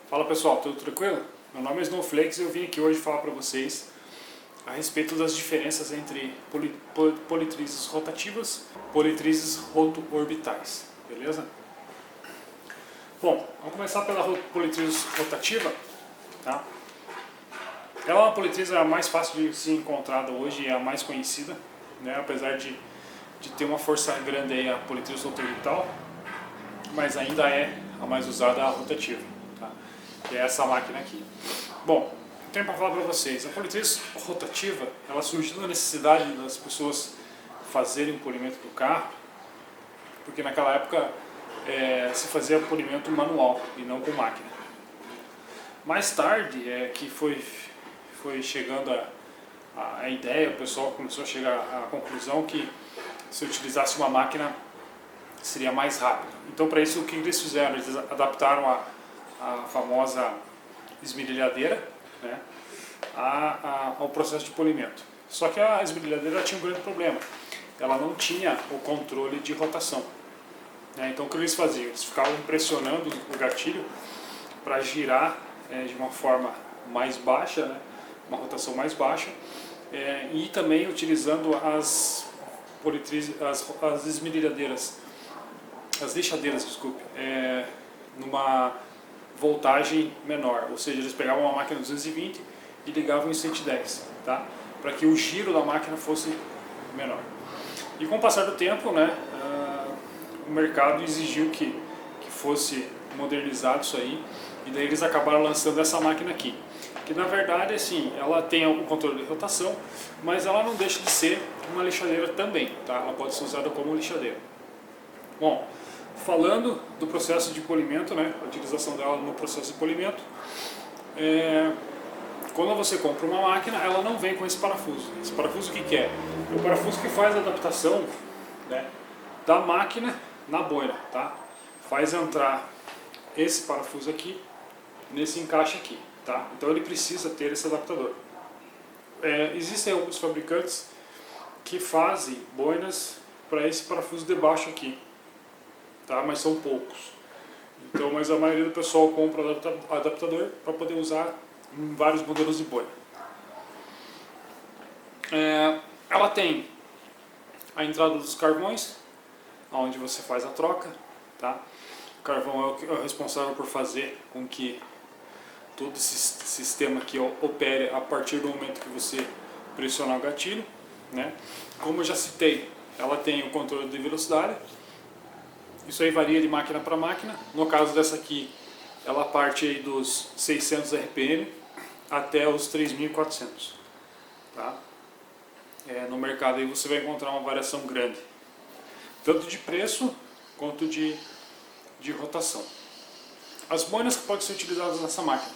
Fala pessoal, tudo tranquilo? Meu nome é Snowflakes e eu vim aqui hoje falar para vocês a respeito das diferenças entre politrizes rotativas e politrizes roto-orbitais, beleza? Bom, vamos começar pela politriz rotativa, tá? Ela é uma politriz a mais fácil de ser encontrada hoje e a mais conhecida, né? Apesar de ter uma força grande aí a politriz roto-orbital, mas ainda é a mais usada a rotativa, tá? Que é essa máquina aqui. Bom, tenho para falar para vocês, a politriz rotativa, ela surgiu da necessidade das pessoas fazerem o polimento do carro, porque naquela época se fazia polimento manual e não com máquina. Mais tarde que foi chegando a ideia, o pessoal começou a chegar à conclusão que se utilizasse uma máquina seria mais rápido. Então para isso o que eles fizeram? Eles adaptaram a famosa esmerilhadeira, né, ao processo de polimento. Só que a esmerilhadeira tinha um grande problema, ela não tinha o controle de rotação, né? Então o que eles faziam? Eles ficavam pressionando o gatilho para girar de uma forma mais baixa, né, uma rotação mais baixa, e também utilizando as esmerilhadeiras, as lixadeiras, desculpe, numa voltagem menor, ou seja, eles pegavam uma máquina 220 e ligavam em 110, tá? Para que o giro da máquina fosse menor. E com o passar do tempo, né, o mercado exigiu que fosse modernizado isso aí, e daí eles acabaram lançando essa máquina aqui, que na verdade assim, ela tem o controle de rotação, mas ela não deixa de ser uma lixadeira também, tá? Ela pode ser usada como lixadeira. Bom, falando do processo de polimento, né, a utilização dela no processo de polimento, quando você compra uma máquina, ela não vem com esse parafuso. Esse parafuso o que é? É o parafuso que faz a adaptação, né, da máquina na boina, tá? Faz entrar esse parafuso aqui nesse encaixe aqui, tá? Então ele precisa ter esse adaptador. Existem alguns fabricantes que fazem boinas para esse parafuso de baixo aqui, tá? Mas são poucos. Então, mas a maioria do pessoal compra adaptador para poder usar em vários modelos de boina. Ela tem a entrada dos carvões, onde você faz a troca, tá? O carvão é o responsável por fazer com que todo esse sistema aqui opere a partir do momento que você pressionar o gatilho, né? Como eu já citei, ela tem o controle de velocidade. Isso aí varia de máquina para máquina. No caso dessa aqui, ela parte aí dos 600 RPM até os 3.400, tá? No mercado aí você vai encontrar uma variação grande, tanto de preço quanto de rotação. As boinas que podem ser utilizadas nessa máquina,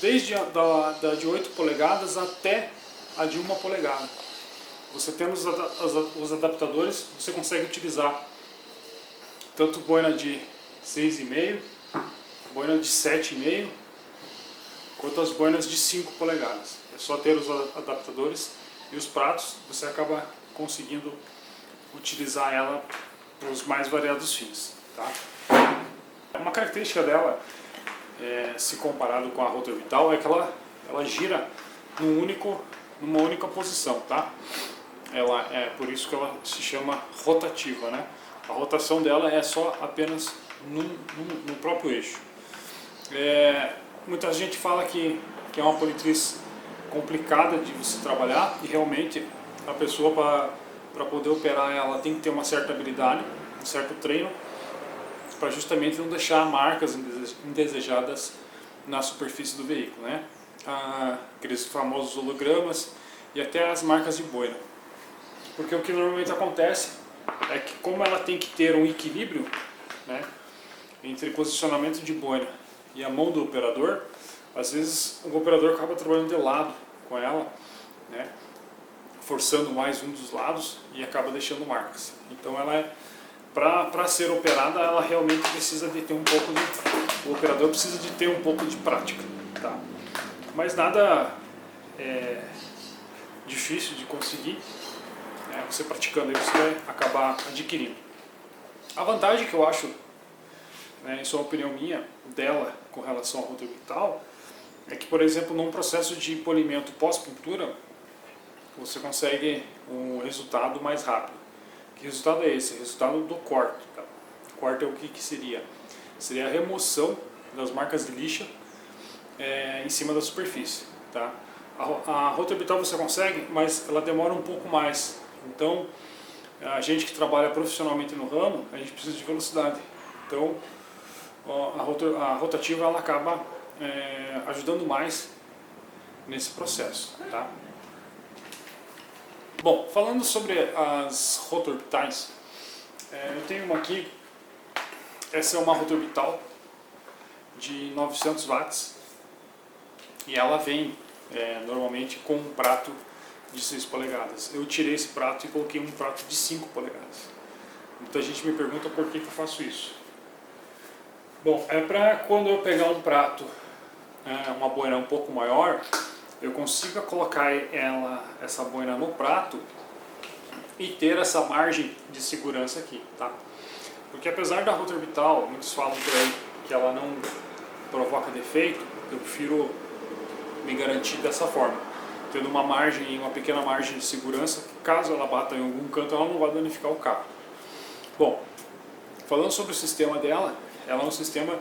desde da de 8 polegadas até a de 1 polegada. Você tendo os adaptadores, você consegue utilizar tanto boina de 6,5, boina de 7,5, quanto as boinas de 5 polegadas. É só ter os adaptadores e os pratos, você acaba conseguindo utilizar ela para os mais variados fins, tá? Uma característica dela, se comparado com a roto-orbital, é que ela gira numa única posição, tá? Por isso que ela se chama rotativa, né? A rotação dela é só apenas no próprio eixo. Muita gente fala que é uma politriz complicada de você trabalhar, e realmente a pessoa, para poder operar ela, tem que ter uma certa habilidade, um certo treino, para justamente não deixar marcas indesejadas na superfície do veículo, né? Aqueles famosos hologramas e até as marcas de boina. Porque o que normalmente acontece é que, como ela tem que ter um equilíbrio, né, entre posicionamento de boina e a mão do operador, às vezes o operador acaba trabalhando de lado com ela, né, forçando mais um dos lados e acaba deixando marcas. Então ela para ser operada, ela realmente precisa de ter um pouco o operador precisa de ter um pouco de prática, tá? Mas nada difícil de conseguir, né? Você praticando aí você vai acabar adquirindo. A vantagem que eu acho, né, isso é uma opinião minha, dela com relação ao roto orbital, é que, por exemplo, num processo de polimento pós-pintura, você consegue um resultado mais rápido. Que resultado é esse? Resultado do corte. Tá? O corte é o que seria? Seria a remoção das marcas de lixa em cima da superfície. Tá? A roto orbital você consegue, mas ela demora um pouco mais. Então, a gente que trabalha profissionalmente no ramo, a gente precisa de velocidade. Então, a rotativa ela acaba ajudando mais nesse processo. Tá? Bom, falando sobre as rotorbitais, eu tenho uma aqui, essa é uma rotorbital de 900 watts e ela vem normalmente com um prato de 6 polegadas. Eu tirei esse prato e coloquei um prato de 5 polegadas. Muita gente me pergunta por que eu faço isso. Bom, é para quando eu pegar um prato, uma boina um pouco maior, eu consiga colocar essa boina no prato e ter essa margem de segurança aqui, tá? Porque apesar da roto orbital, muitos falam por aí que ela não provoca defeito, eu prefiro me garantir dessa forma, tendo uma pequena margem de segurança, que caso ela bata em algum canto, ela não vai danificar o carro. Bom, falando sobre o sistema dela, ela é um sistema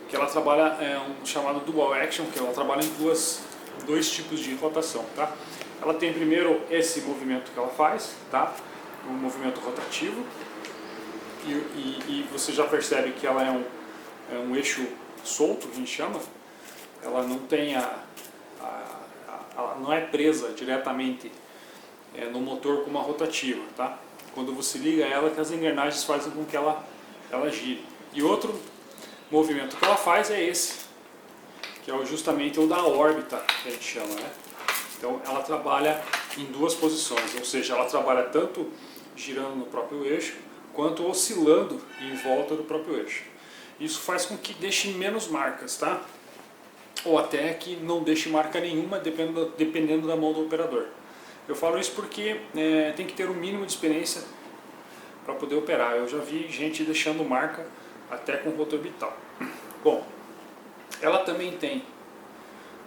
que ela trabalha um chamado Dual Action, que ela trabalha em dois tipos de rotação, tá? Ela tem primeiro esse movimento que ela faz, tá? Um movimento rotativo, e você já percebe que ela é um eixo solto, que a gente chama. Ela não tem ela não é presa diretamente no motor com uma rotativa, tá? Quando você liga ela, que as engrenagens fazem com que ela gire. E outro movimento que ela faz é esse, que é justamente o da órbita, que a gente chama, né? Então ela trabalha em duas posições, ou seja, ela trabalha tanto girando no próprio eixo, quanto oscilando em volta do próprio eixo. Isso faz com que deixe menos marcas, tá? Ou até que não deixe marca nenhuma, dependendo da mão do operador. Eu falo isso porque tem que ter um mínimo de experiência para poder operar. Eu já vi gente deixando marca até com roto orbital. Bom, ela também tem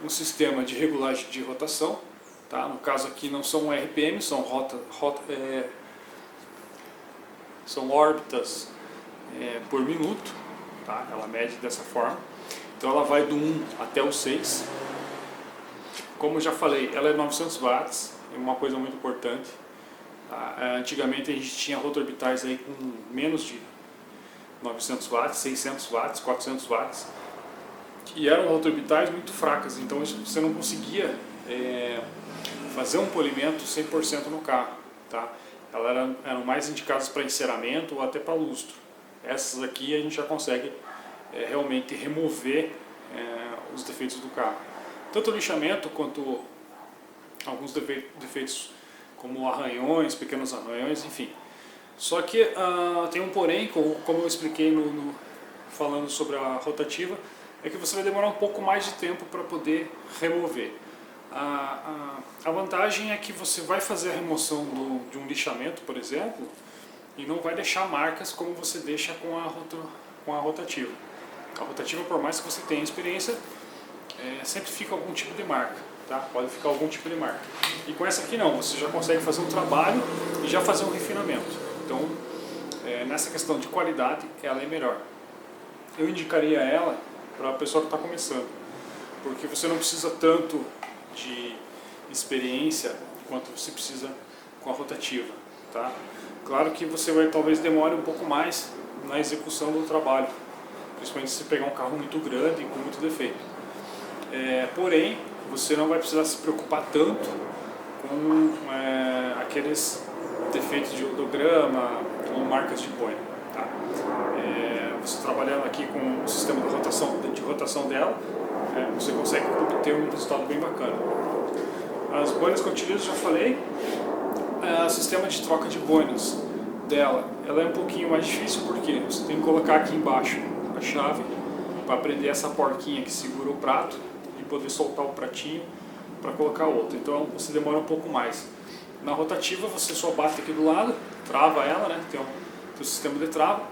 um sistema de regulagem de rotação, tá? No caso aqui não são RPM, são são órbitas por minuto, tá? Ela mede dessa forma. Então ela vai do 1 até o 6. Como eu já falei, ela é 900 watts, é uma coisa muito importante. Tá? Antigamente a gente tinha rotorbitais aí com menos de 900 watts, 600 watts, 400 watts. E eram rotorbitais muito fracas, então você não conseguia fazer um polimento 100% no carro. Tá? Elas eram mais indicadas para enceramento ou até para lustro. Essas aqui a gente já consegue realmente remover os defeitos do carro. Tanto o lixamento quanto alguns defeitos como arranhões, pequenos arranhões, enfim. Só que tem um porém, como eu expliquei falando sobre a rotativa, é que você vai demorar um pouco mais de tempo para poder remover. A vantagem é que você vai fazer a remoção de um lixamento, por exemplo, e não vai deixar marcas como você deixa com a rotativa. A rotativa, por mais que você tenha experiência, sempre fica algum tipo de marca, tá? Pode ficar algum tipo de marca. E com essa aqui não, você já consegue fazer um trabalho e já fazer um refinamento. Então, nessa questão de qualidade, ela é melhor. Eu indicaria ela para a pessoa que está começando, porque você não precisa tanto de experiência quanto você precisa com a rotativa, tá? Claro que você talvez demore um pouco mais na execução do trabalho, principalmente se você pegar um carro muito grande e com muito defeito. Porém, você não vai precisar se preocupar tanto com aqueles defeitos de odograma ou marcas de boina. Tá? Você trabalhando aqui com o sistema de rotação dela, você consegue obter um resultado bem bacana. As boinas que eu utilizo, já falei, o sistema de troca de boinas dela, ela é um pouquinho mais difícil porque você tem que colocar aqui embaixo a chave para prender essa porquinha que segura o prato e poder soltar o pratinho para colocar outra. Então você demora um pouco mais. Na rotativa você só bate aqui do lado, trava ela, né? do sistema de trava,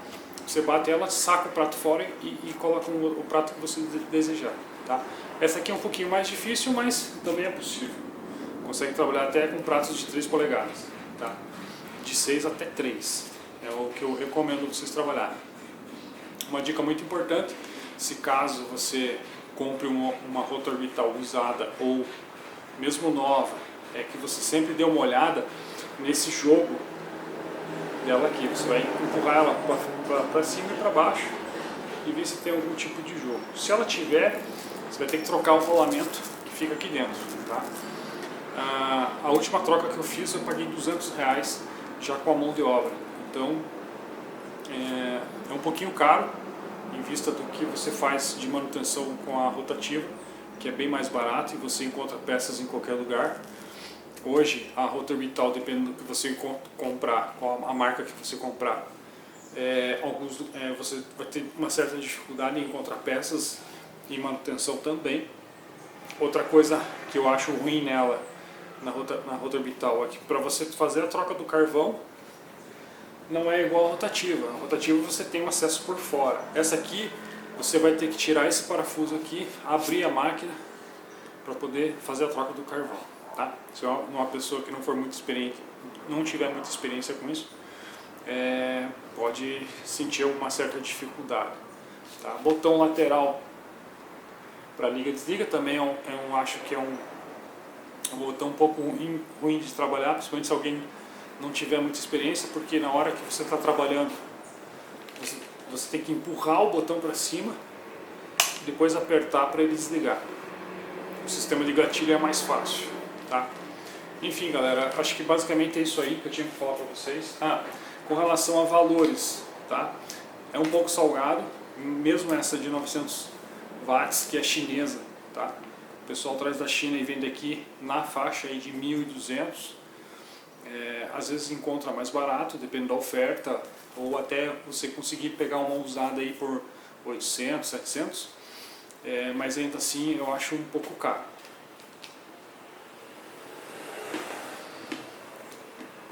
você bate ela, saca o prato fora e coloca o prato que você desejar. Tá? Essa aqui é um pouquinho mais difícil, mas também é possível. Consegue trabalhar até com pratos de 3 polegadas. Tá? De 6 até 3. É o que eu recomendo vocês trabalharem. Uma dica muito importante, se caso você compre uma rota orbital usada ou mesmo nova, é que você sempre dê uma olhada nesse jogo dela aqui. Você vai empurrar ela para cima e para baixo e ver se tem algum tipo de jogo. Se ela tiver, você vai ter que trocar o rolamento que fica aqui dentro. Tá? A última troca que eu fiz, eu paguei R$200 já com a mão de obra. Então é um pouquinho caro em vista do que você faz de manutenção com a rotativa, que é bem mais barato e você encontra peças em qualquer lugar. Hoje a rota orbital, dependendo do que você comprar, com a marca que você comprar, você vai ter uma certa dificuldade em encontrar peças e manutenção também. Outra coisa que eu acho ruim nela, na rota orbital, é que para você fazer a troca do carvão não é igual a rotativa. A rotativa você tem um acesso por fora. Essa aqui você vai ter que tirar esse parafuso aqui, abrir a máquina para poder fazer a troca do carvão. Tá? Se é uma pessoa que não for muito experiente, não tiver muita experiência com isso, pode sentir uma certa dificuldade. Tá? Botão lateral para liga e desliga também acho que é um botão um pouco ruim de trabalhar, principalmente se alguém não tiver muita experiência, porque na hora que você está trabalhando, você tem que empurrar o botão para cima e depois apertar para ele desligar. O sistema de gatilho é mais fácil. Tá? Enfim, galera, acho que basicamente é isso aí que eu tinha que falar para vocês. Com relação a valores, tá? É um pouco salgado, mesmo essa de 900 watts, que é chinesa. Tá? O pessoal traz da China e vende aqui na faixa aí de 1.200. Às vezes encontra mais barato, depende da oferta, ou até você conseguir pegar uma usada aí por 800, 700, mas ainda assim eu acho um pouco caro.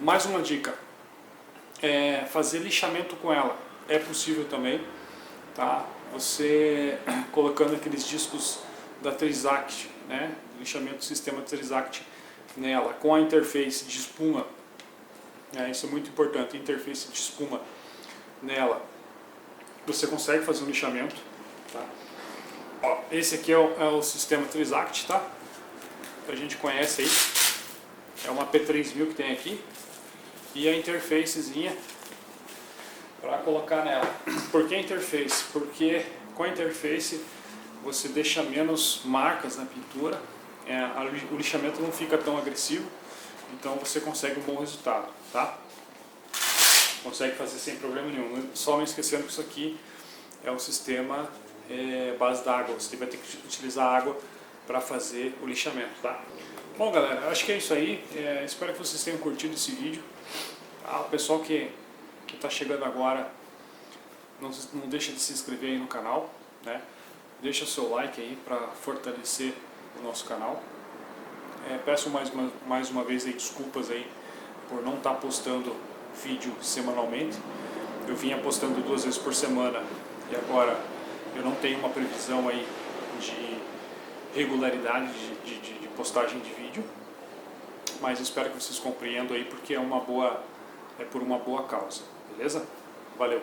Mais uma dica, fazer lixamento com ela é possível também, tá? Você colocando aqueles discos da Trizact, né? Lixamento do sistema Trizact nela, com a interface de espuma, isso é muito importante, interface de espuma nela, você consegue fazer um lixamento. Tá? Ó, esse aqui é o sistema Trizact, tá? Que a gente conhece aí, é uma P3000 que tem aqui, e a interfacezinha para colocar nela. Por que a interface? Porque com a interface você deixa menos marcas na pintura, o lixamento não fica tão agressivo, então você consegue um bom resultado, tá? Consegue fazer sem problema nenhum. Só não esquecendo que isso aqui é um sistema base d'água, você vai ter que utilizar água para fazer o lixamento, tá? Bom, galera, acho que é isso aí. Espero que vocês tenham curtido esse vídeo. O pessoal que está chegando agora, não deixa de se inscrever aí no canal, né? Deixa o seu like aí para fortalecer o nosso canal. Peço mais uma vez aí desculpas aí por não estar postando vídeo semanalmente. Eu vinha postando 2 vezes por semana e agora eu não tenho uma previsão aí de regularidade de postagem de vídeo, mas espero que vocês compreendam aí porque é por uma boa causa, beleza? Valeu!